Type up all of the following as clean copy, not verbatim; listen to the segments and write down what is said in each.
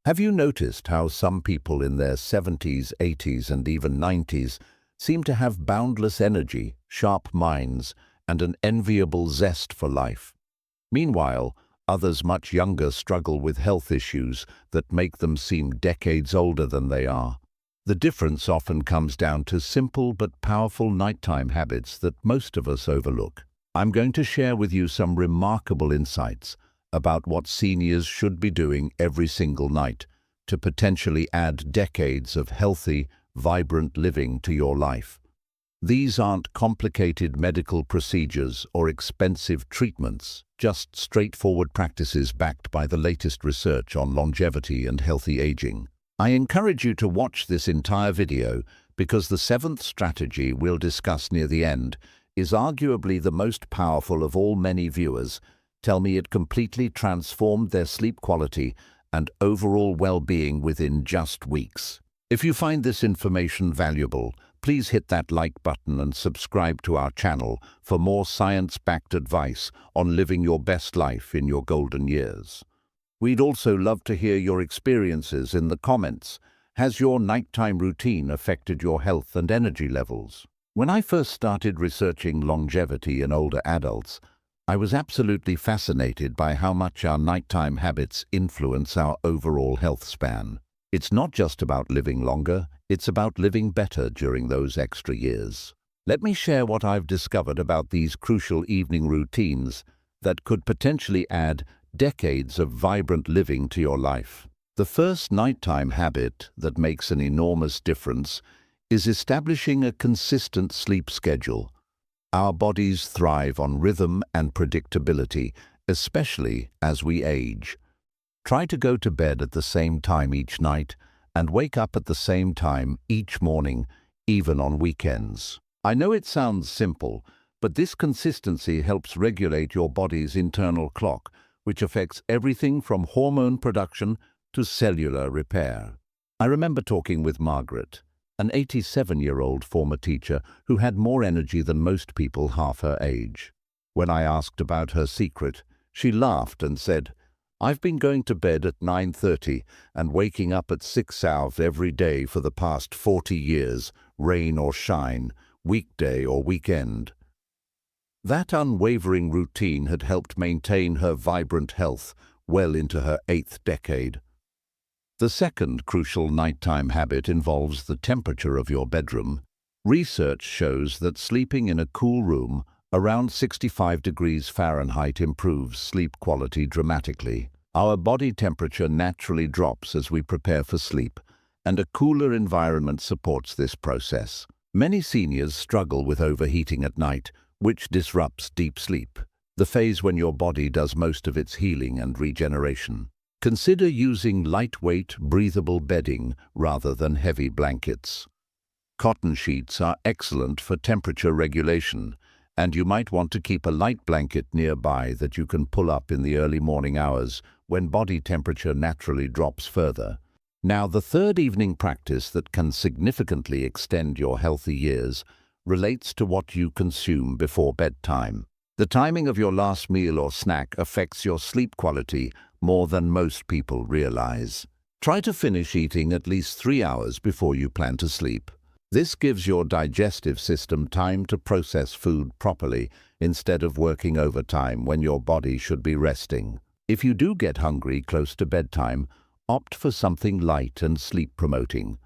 Have you noticed how some people in their 70s, 80s, and even 90s seem to have boundless energy, sharp minds, and an enviable zest for life? Meanwhile, others much younger struggle with health issues that make them seem decades older than they are. The difference often comes down to simple but powerful nighttime habits that most of us overlook. I'm going to share with you some remarkable insights about what seniors should be doing every single night to potentially add decades of healthy, vibrant living to your life. These aren't complicated medical procedures or expensive treatments, just straightforward practices backed by the latest research on longevity and healthy aging. I encourage you to watch this entire video because the seventh strategy we'll discuss near the end is arguably the most powerful of all. Many viewers tell me it completely transformed their sleep quality and overall well-being within just weeks. If you find this information valuable, please hit that like button and subscribe to our channel for more science-backed advice on living your best life in your golden years. We'd also love to hear your experiences in the comments. Has your nighttime routine affected your health and energy levels? When I first started researching longevity in older adults, I was absolutely fascinated by how much our nighttime habits influence our overall health span. It's not just about living longer, it's about living better during those extra years. Let me share what I've discovered about these crucial evening routines that could potentially add decades of vibrant living to your life. The first nighttime habit that makes an enormous difference is establishing a consistent sleep schedule. Our bodies thrive on rhythm and predictability, especially as we age. Try to go to bed at the same time each night and wake up at the same time each morning, even on weekends. I know it sounds simple, but this consistency helps regulate your body's internal clock, which affects everything from hormone production to cellular repair. I remember talking with Margaret, an 87-year-old former teacher who had more energy than most people half her age. When I asked about her secret, she laughed and said, "I've been going to bed at 9:30 and waking up at 6 hours every day for the past 40 years, rain or shine, weekday or weekend." That unwavering routine had helped maintain her vibrant health well into her 8th decade. The second crucial nighttime habit involves the temperature of your bedroom. Research shows that sleeping in a cool room around 65 degrees Fahrenheit improves sleep quality dramatically. Our body temperature naturally drops as we prepare for sleep, and a cooler environment supports this process. Many seniors struggle with overheating at night, which disrupts deep sleep, the phase when your body does most of its healing and regeneration. Consider using lightweight, breathable bedding rather than heavy blankets. Cotton sheets are excellent for temperature regulation, and you might want to keep a light blanket nearby that you can pull up in the early morning hours when body temperature naturally drops further. Now, the third evening practice that can significantly extend your healthy years relates to what you consume before bedtime. The timing of your last meal or snack affects your sleep quality more than most people realize. Try to finish eating at least 3 hours before you plan to sleep. This gives your digestive system time to process food properly instead of working overtime when your body should be resting. If you do get hungry close to bedtime, opt for something light and sleep-promoting.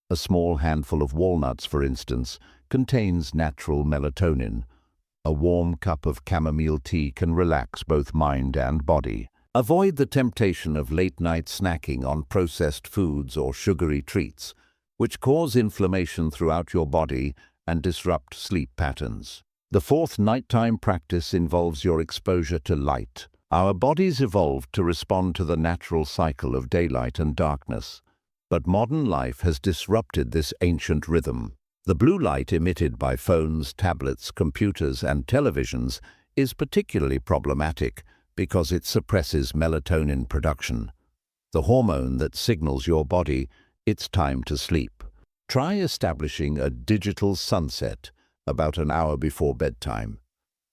A small handful of walnuts, for instance, contains natural melatonin. A warm cup of chamomile tea can relax both mind and body. Avoid the temptation of late-night snacking on processed foods or sugary treats, which cause inflammation throughout your body and disrupt sleep patterns. The fourth nighttime practice involves your exposure to light. Our bodies evolved to respond to the natural cycle of daylight and darkness, but modern life has disrupted this ancient rhythm. The blue light emitted by phones, tablets, computers, and televisions is particularly problematic because it suppresses melatonin production, the hormone that signals your body it's time to sleep. Try establishing a digital sunset about an hour before bedtime.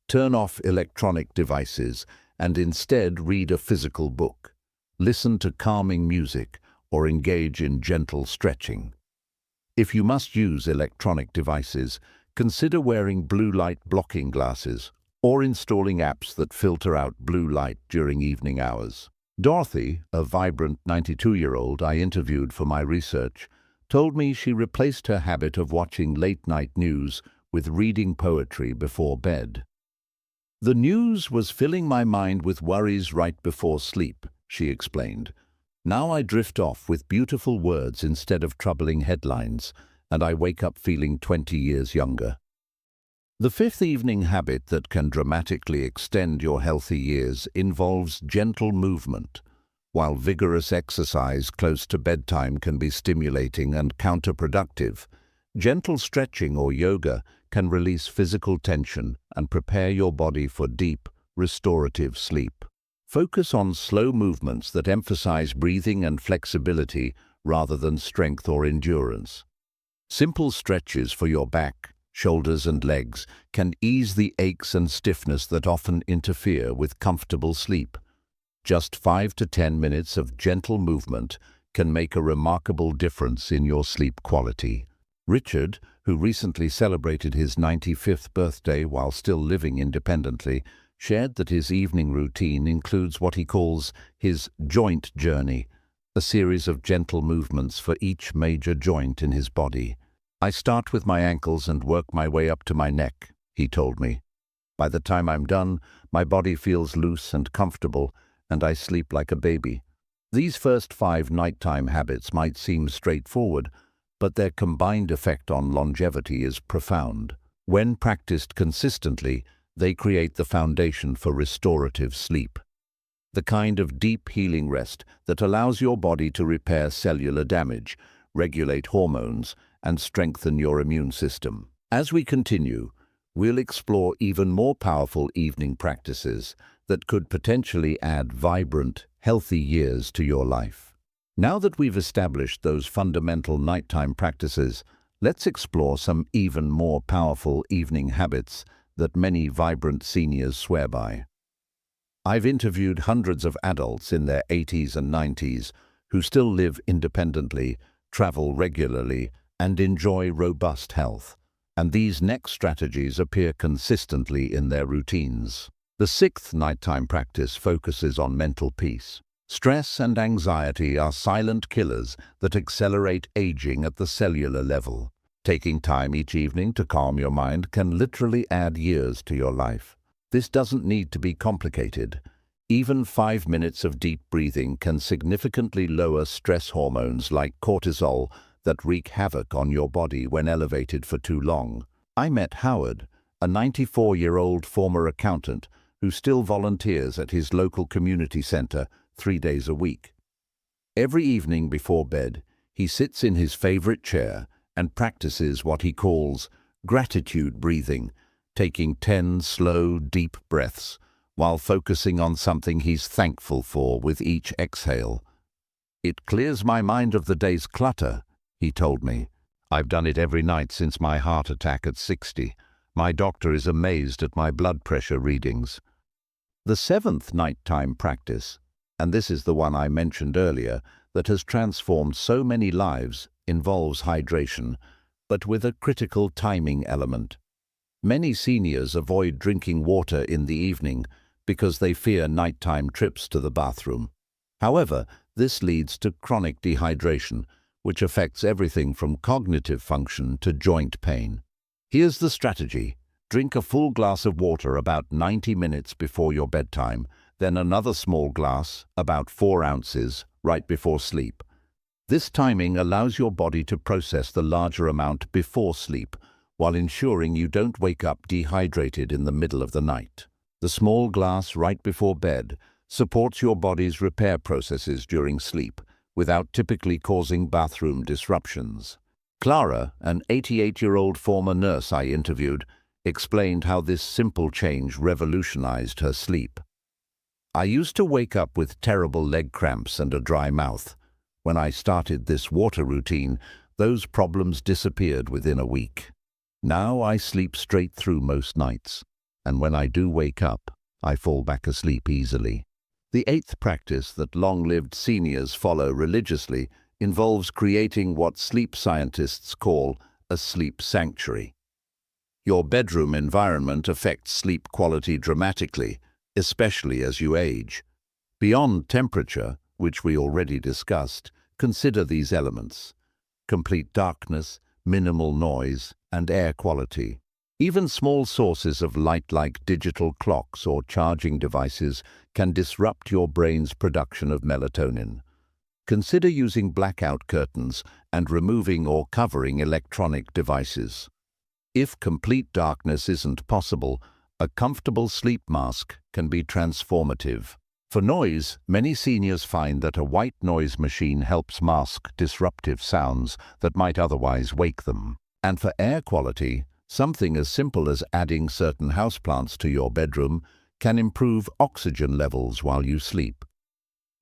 Turn off electronic devices and instead read a physical book. Listen to calming music or engage in gentle stretching. If you must use electronic devices, consider wearing blue light blocking glasses or installing apps that filter out blue light during evening hours. Dorothy, a vibrant 92-year-old I interviewed for my research, told me she replaced her habit of watching late-night news with reading poetry before bed. "The news was filling my mind with worries right before sleep," she explained. "Now I drift off with beautiful words instead of troubling headlines, and I wake up feeling 20 years younger." The fifth evening habit that can dramatically extend your healthy years involves gentle movement. While vigorous exercise close to bedtime can be stimulating and counterproductive, gentle stretching or yoga can release physical tension and prepare your body for deep, restorative sleep. Focus on slow movements that emphasize breathing and flexibility rather than strength or endurance. Simple stretches for your back, shoulders and legs can ease the aches and stiffness that often interfere with comfortable sleep. Just 5 to 10 minutes of gentle movement can make a remarkable difference in your sleep quality. Richard, who recently celebrated his 95th birthday while still living independently, shared that his evening routine includes what he calls his joint journey, a series of gentle movements for each major joint in his body. "I start with my ankles and work my way up to my neck," he told me. "By the time I'm done, my body feels loose and comfortable, and I sleep like a baby." These first 5 nighttime habits might seem straightforward, but their combined effect on longevity is profound. When practiced consistently, they create the foundation for restorative sleep, the kind of deep healing rest that allows your body to repair cellular damage, regulate hormones, and strengthen your immune system. As we continue, we'll explore even more powerful evening practices that could potentially add vibrant, healthy years to your life. Now that we've established those fundamental nighttime practices, let's explore some even more powerful evening habits that many vibrant seniors swear by. I've interviewed hundreds of adults in their 80s and 90s who still live independently, travel regularly, and enjoy robust health. And these next strategies appear consistently in their routines. The 6th nighttime practice focuses on mental peace. Stress and anxiety are silent killers that accelerate aging at the cellular level. Taking time each evening to calm your mind can literally add years to your life. This doesn't need to be complicated. Even 5 minutes of deep breathing can significantly lower stress hormones like cortisol that wreak havoc on your body when elevated for too long. I met Howard, a 94-year-old former accountant who still volunteers at his local community center 3 days a week. Every evening before bed, he sits in his favorite chair and practices what he calls gratitude breathing, taking 10 slow, deep breaths while focusing on something he's thankful for with each exhale. "It clears my mind of the day's clutter," he told me. "I've done it every night since my heart attack at 60. My doctor is amazed at my blood pressure readings." The 7th nighttime practice, and this is the one I mentioned earlier that has transformed so many lives, involves hydration, but with a critical timing element. Many seniors avoid drinking water in the evening because they fear nighttime trips to the bathroom. However, this leads to chronic dehydration, which affects everything from cognitive function to joint pain. Here's the strategy. Drink a full glass of water about 90 minutes before your bedtime, then another small glass, about 4 ounces, right before sleep. This timing allows your body to process the larger amount before sleep, while ensuring you don't wake up dehydrated in the middle of the night. The small glass right before bed supports your body's repair processes during sleep, without typically causing bathroom disruptions. Clara, an 88-year-old former nurse I interviewed, explained how this simple change revolutionized her sleep. "I used to wake up with terrible leg cramps and a dry mouth. When I started this water routine, those problems disappeared within a week. Now I sleep straight through most nights, and when I do wake up, I fall back asleep easily." The eighth practice that long-lived seniors follow religiously involves creating what sleep scientists call a sleep sanctuary. Your bedroom environment affects sleep quality dramatically, especially as you age. Beyond temperature, which we already discussed, consider these elements: complete darkness, minimal noise, and air quality. Even small sources of light like digital clocks or charging devices can disrupt your brain's production of melatonin. Consider using blackout curtains and removing or covering electronic devices. If complete darkness isn't possible, a comfortable sleep mask can be transformative. For noise, many seniors find that a white noise machine helps mask disruptive sounds that might otherwise wake them. And for air quality, something as simple as adding certain houseplants to your bedroom can improve oxygen levels while you sleep.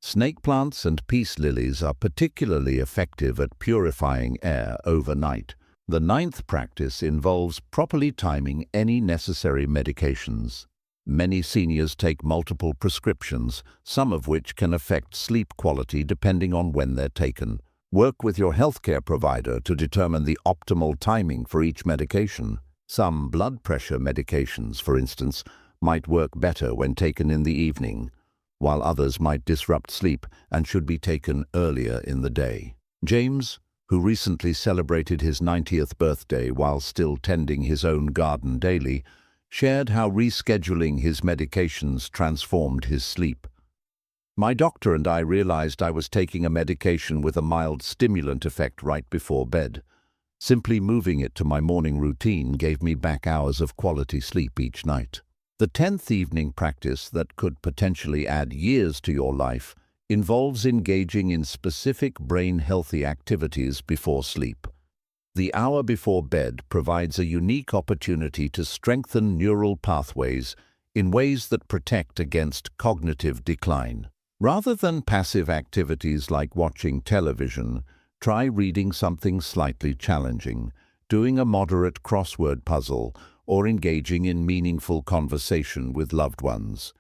Snake plants and peace lilies are particularly effective at purifying air overnight. The ninth practice involves properly timing any necessary medications. Many seniors take multiple prescriptions, some of which can affect sleep quality depending on when they're taken. Work with your healthcare provider to determine the optimal timing for each medication. Some blood pressure medications, for instance, might work better when taken in the evening, while others might disrupt sleep and should be taken earlier in the day. James, who recently celebrated his 90th birthday while still tending his own garden daily, shared how rescheduling his medications transformed his sleep. "My doctor and I realized I was taking a medication with a mild stimulant effect right before bed. Simply moving it to my morning routine gave me back hours of quality sleep each night." The 10th evening practice that could potentially add years to your life involves engaging in specific brain-healthy activities before sleep. The hour before bed provides a unique opportunity to strengthen neural pathways in ways that protect against cognitive decline. Rather than passive activities like watching television, try reading something slightly challenging, doing a moderate crossword puzzle, or engaging in meaningful conversation with loved ones.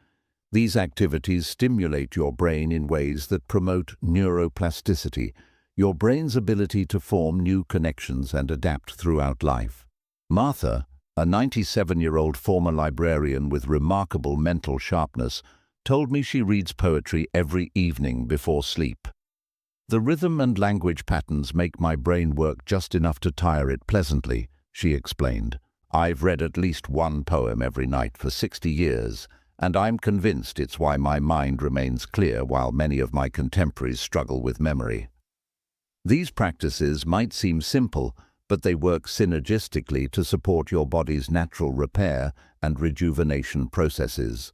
These activities stimulate your brain in ways that promote neuroplasticity, your brain's ability to form new connections and adapt throughout life. Martha, a 97-year-old former librarian with remarkable mental sharpness, told me she reads poetry every evening before sleep. "The rhythm and language patterns make my brain work just enough to tire it pleasantly," she explained. "I've read at least one poem every night for 60 years, and I'm convinced it's why my mind remains clear while many of my contemporaries struggle with memory." These practices might seem simple, but they work synergistically to support your body's natural repair and rejuvenation processes.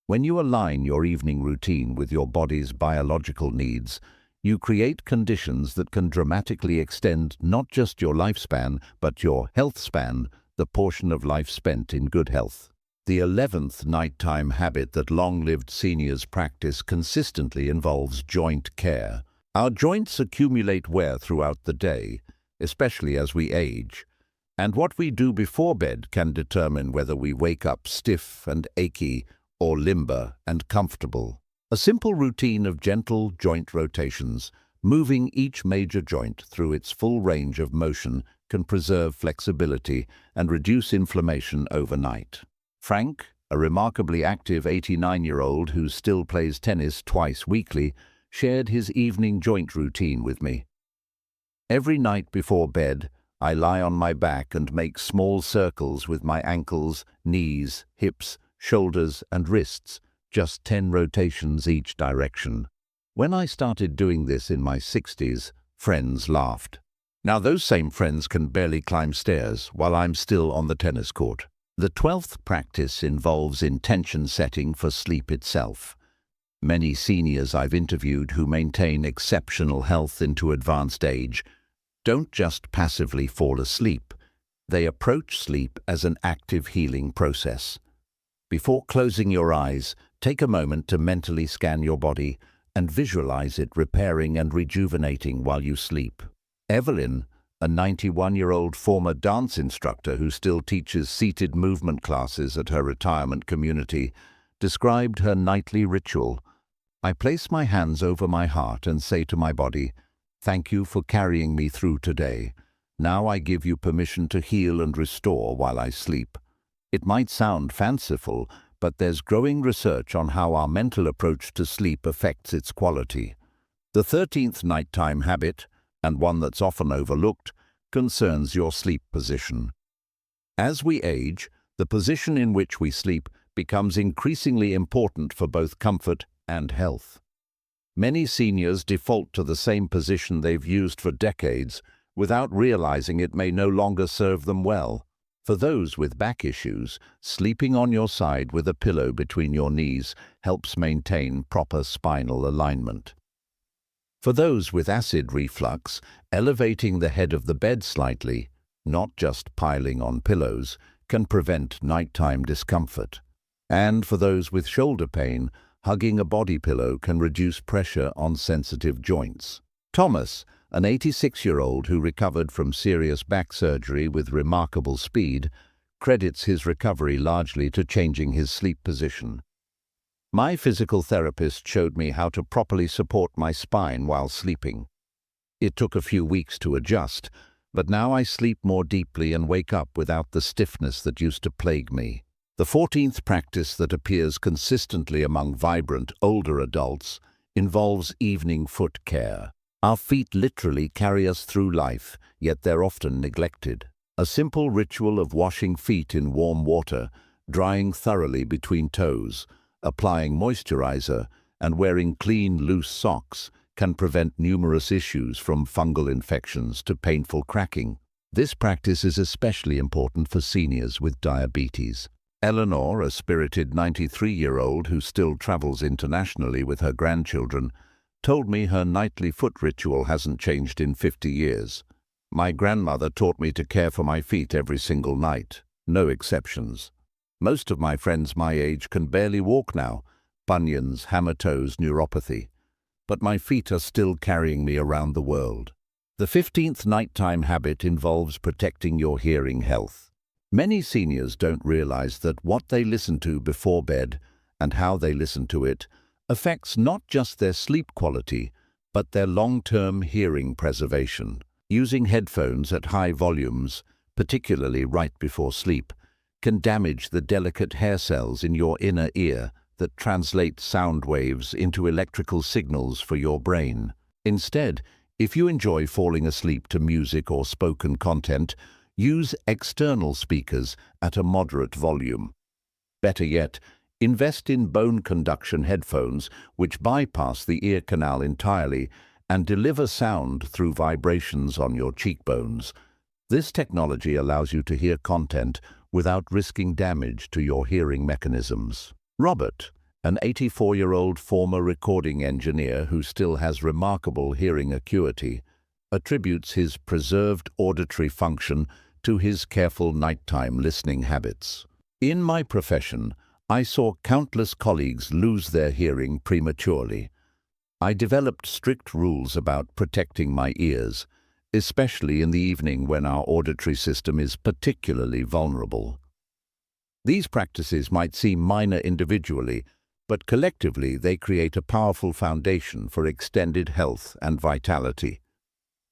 When you align your evening routine with your body's biological needs, you create conditions that can dramatically extend not just your lifespan, but your health span, the portion of life spent in good health. The 11th nighttime habit that long-lived seniors practice consistently involves joint care. Our joints accumulate wear throughout the day, especially as we age, and what we do before bed can determine whether we wake up stiff and achy or limber and comfortable. A simple routine of gentle joint rotations, moving each major joint through its full range of motion, can preserve flexibility and reduce inflammation overnight. Frank, a remarkably active 89-year-old who still plays tennis twice weekly, shared his evening joint routine with me. "Every night before bed, I lie on my back and make small circles with my ankles, knees, hips, shoulders, and wrists, just 10 rotations each direction. When I started doing this in my 60s, friends laughed. Now those same friends can barely climb stairs while I'm still on the tennis court." The 12th practice involves intention setting for sleep itself. Many seniors I've interviewed who maintain exceptional health into advanced age don't just passively fall asleep. They approach sleep as an active healing process. Before closing your eyes, take a moment to mentally scan your body and visualize it repairing and rejuvenating while you sleep. Evelyn, a 91-year-old former dance instructor who still teaches seated movement classes at her retirement community, described her nightly ritual, I place my hands over my heart and say to my body, "Thank you for carrying me through today. Now I give you permission to heal and restore while I sleep." It might sound fanciful, but there's growing research on how our mental approach to sleep affects its quality. The 13th nighttime habit, and one that's often overlooked, concerns your sleep position. As we age, the position in which we sleep becomes increasingly important for both comfort and health. Many seniors default to the same position they've used for decades without realizing it may no longer serve them well. For those with back issues, sleeping on your side with a pillow between your knees helps maintain proper spinal alignment. For those with acid reflux, elevating the head of the bed slightly, not just piling on pillows, can prevent nighttime discomfort. And for those with shoulder pain, hugging a body pillow can reduce pressure on sensitive joints. Thomas, an 86-year-old who recovered from serious back surgery with remarkable speed, credits his recovery largely to changing his sleep position. "My physical therapist showed me how to properly support my spine while sleeping. It took a few weeks to adjust, but now I sleep more deeply and wake up without the stiffness that used to plague me." The 14th practice that appears consistently among vibrant, older adults involves evening foot care. Our feet literally carry us through life, yet they're often neglected. A simple ritual of washing feet in warm water, drying thoroughly between toes, applying moisturizer, and wearing clean, loose socks can prevent numerous issues from fungal infections to painful cracking. This practice is especially important for seniors with diabetes. Eleanor, a spirited 93-year-old who still travels internationally with her grandchildren, told me her nightly foot ritual hasn't changed in 50 years. "My grandmother taught me to care for my feet every single night, no exceptions. Most of my friends my age can barely walk now, bunions, hammer toes, neuropathy. But my feet are still carrying me around the world." The 15th nighttime habit involves protecting your hearing health. Many seniors don't realize that what they listen to before bed and how they listen to it affects not just their sleep quality, but their long-term hearing preservation. Using headphones at high volumes, particularly right before sleep, can damage the delicate hair cells in your inner ear that translate sound waves into electrical signals for your brain. Instead, if you enjoy falling asleep to music or spoken content, use external speakers at a moderate volume. Better yet, invest in bone conduction headphones which bypass the ear canal entirely and deliver sound through vibrations on your cheekbones. This technology allows you to hear content without risking damage to your hearing mechanisms. Robert, an 84-year-old former recording engineer who still has remarkable hearing acuity, attributes his preserved auditory function to his careful nighttime listening habits. "In my profession, I saw countless colleagues lose their hearing prematurely. I developed strict rules about protecting my ears, especially in the evening when our auditory system is particularly vulnerable." These practices might seem minor individually, but collectively they create a powerful foundation for extended health and vitality.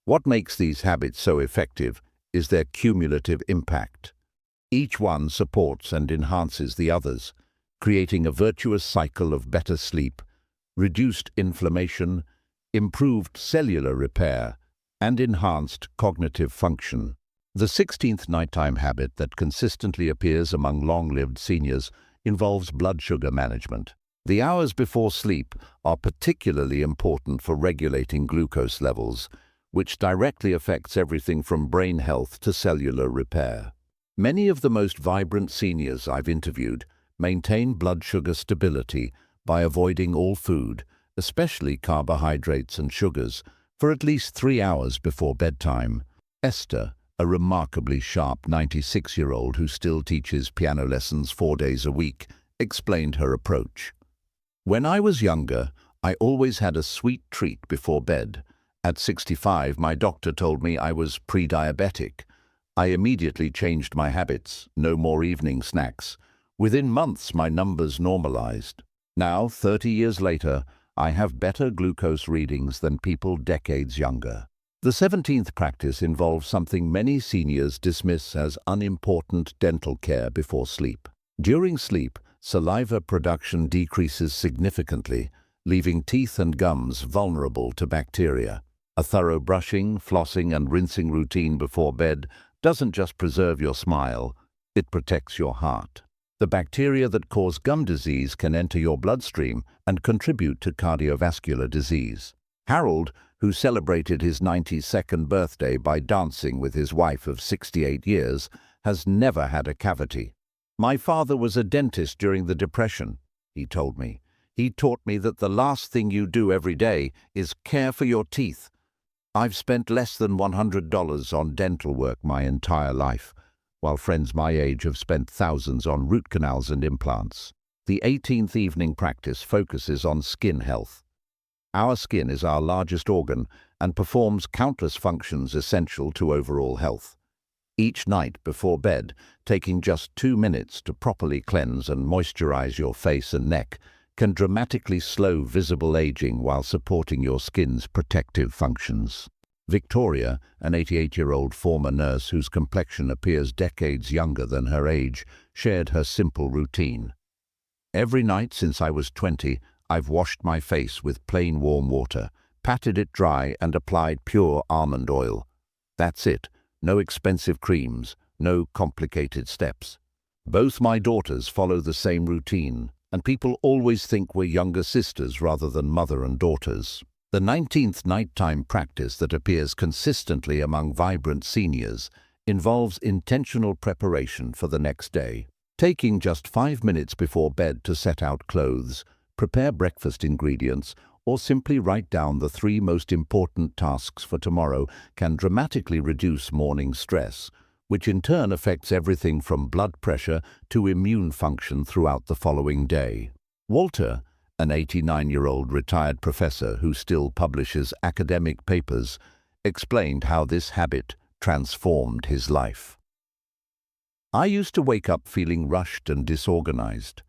What makes these habits so effective is their cumulative impact. Each one supports and enhances the others, creating a virtuous cycle of better sleep, reduced inflammation, improved cellular repair, and enhanced cognitive function. The 16th nighttime habit that consistently appears among long-lived seniors involves blood sugar management. The hours before sleep are particularly important for regulating glucose levels, which directly affects everything from brain health to cellular repair. Many of the most vibrant seniors I've interviewed maintain blood sugar stability by avoiding all food, especially carbohydrates and sugars, for at least 3 hours before bedtime. Esther, a remarkably sharp 96-year-old who still teaches piano lessons 4 days a week, explained her approach. "When I was younger, I always had a sweet treat before bed. At 65, my doctor told me I was pre-diabetic. I immediately changed my habits, no more evening snacks. Within months, my numbers normalized. Now, 30 years later, I have better glucose readings than people decades younger. The 17th practice involves something many seniors dismiss as unimportant dental care before sleep. During sleep, saliva production decreases significantly, leaving teeth and gums vulnerable to bacteria. A thorough brushing, flossing, and rinsing routine before bed doesn't just preserve your smile, it protects your heart. The bacteria that cause gum disease can enter your bloodstream and contribute to cardiovascular disease. Harold, who celebrated his 92nd birthday by dancing with his wife of 68 years, has never had a cavity. "My father was a dentist during the Depression," he told me. "He taught me that the last thing you do every day is care for your teeth. I've spent less than $100 on dental work my entire life, while friends my age have spent thousands on root canals and implants." The 18th evening practice focuses on skin health. Our skin is our largest organ and performs countless functions essential to overall health. Each night before bed, taking just 2 minutes to properly cleanse and moisturize your face and neck can dramatically slow visible aging while supporting your skin's protective functions. Victoria, an 88-year-old former nurse whose complexion appears decades younger than her age, shared her simple routine. "Every night since I was 20, I've washed my face with plain warm water, patted it dry and applied pure almond oil. That's it. No expensive creams, no complicated steps." Both my daughters follow the same routine, and people always think we're younger sisters rather than mother and daughters. The 19th nighttime practice that appears consistently among vibrant seniors involves intentional preparation for the next day. Taking just 5 minutes before bed to set out clothes, prepare breakfast ingredients, or simply write down the 3 most important tasks for tomorrow can dramatically reduce morning stress, which in turn affects everything from blood pressure to immune function throughout the following day. Walter, an 89-year-old retired professor who still publishes academic papers, explained how this habit transformed his life. "I used to wake up feeling rushed and disorganized.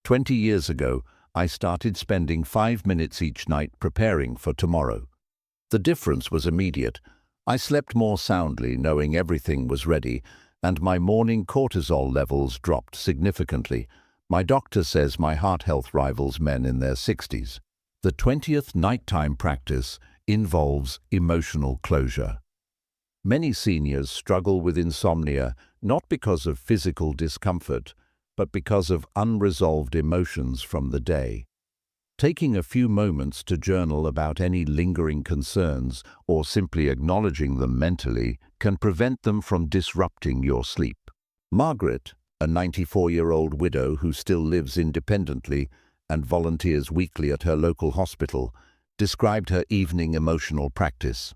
20 years ago, I started spending 5 minutes each night preparing for tomorrow. The difference was immediate. I slept more soundly, knowing everything was ready, and my morning cortisol levels dropped significantly. My doctor says my heart health rivals men in their 60s. The 20th nighttime practice involves emotional closure. Many seniors struggle with insomnia not because of physical discomfort, but because of unresolved emotions from the day. Taking a few moments to journal about any lingering concerns or simply acknowledging them mentally can prevent them from disrupting your sleep. Margaret, a 94-year-old widow who still lives independently and volunteers weekly at her local hospital, described her evening emotional practice.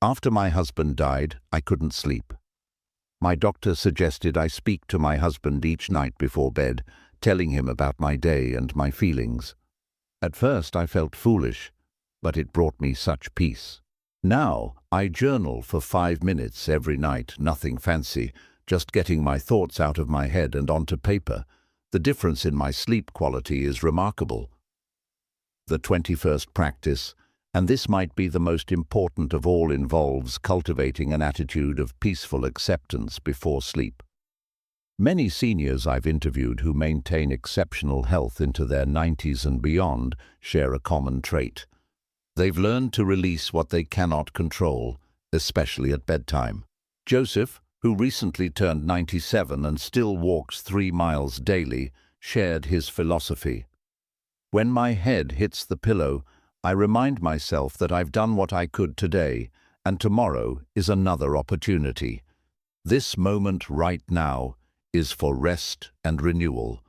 "After my husband died, I couldn't sleep. My doctor suggested I speak to my husband each night before bed, telling him about my day and my feelings. At first I felt foolish, but it brought me such peace. Now I journal for 5 minutes every night, nothing fancy, just getting my thoughts out of my head and onto paper. The difference in my sleep quality is remarkable." The 21st practice, and this might be the most important of all, involves cultivating an attitude of peaceful acceptance before sleep. Many seniors I've interviewed who maintain exceptional health into their 90s and beyond share a common trait. They've learned to release what they cannot control, especially at bedtime. Joseph, who recently turned 97 and still walks 3 miles daily, shared his philosophy. "When my head hits the pillow, I remind myself that I've done what I could today, and tomorrow is another opportunity. This moment right now is for rest and renewal.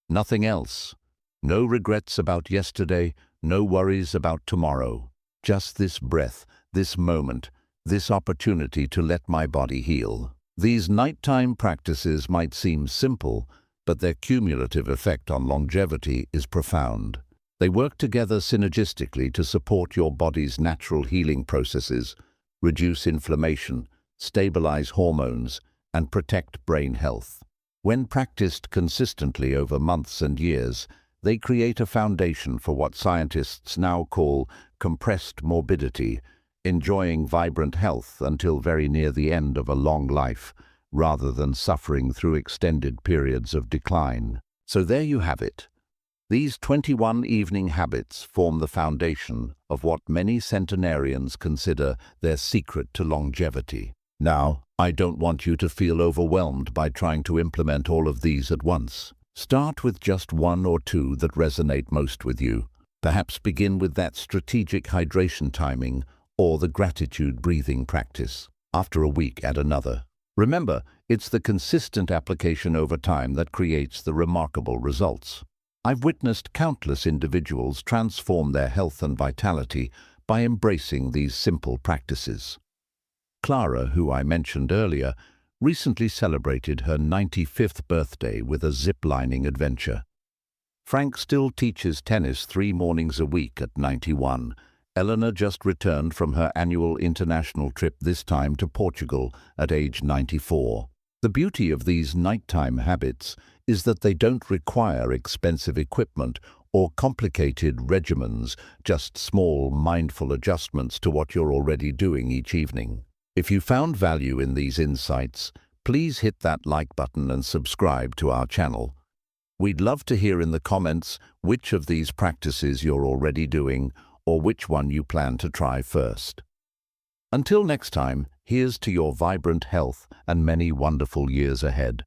Nothing else. No regrets about yesterday, no worries about tomorrow. Just this breath, this moment, this opportunity to let my body heal." These nighttime practices might seem simple, but their cumulative effect on longevity is profound. They work together synergistically to support your body's natural healing processes, reduce inflammation, stabilize hormones, and protect brain health. When practiced consistently over months and years, They create a foundation for what scientists now call compressed morbidity, enjoying vibrant health until very near the end of a long life, rather than suffering through extended periods of decline. So there you have it. These 21 evening habits form the foundation of what many centenarians consider their secret to longevity. Now, I don't want you to feel overwhelmed by trying to implement all of these at once. Start with just one or two that resonate most with you. Perhaps begin with that strategic hydration timing or the gratitude breathing practice. After a week, add another. Remember, it's the consistent application over time that creates the remarkable results. I've witnessed countless individuals transform their health and vitality by embracing these simple practices. Clara, who I mentioned earlier, recently celebrated her 95th birthday with a zip-lining adventure. Frank still teaches tennis 3 mornings a week at 91. Eleanor just returned from her annual international trip, this time to Portugal, at age 94. The beauty of these nighttime habits is that they don't require expensive equipment or complicated regimens, just small, mindful adjustments to what you're already doing each evening. If you found value in these insights, please hit that like button and subscribe to our channel. We'd love to hear in the comments which of these practices you're already doing or which one you plan to try first. Until next time, here's to your vibrant health and many wonderful years ahead.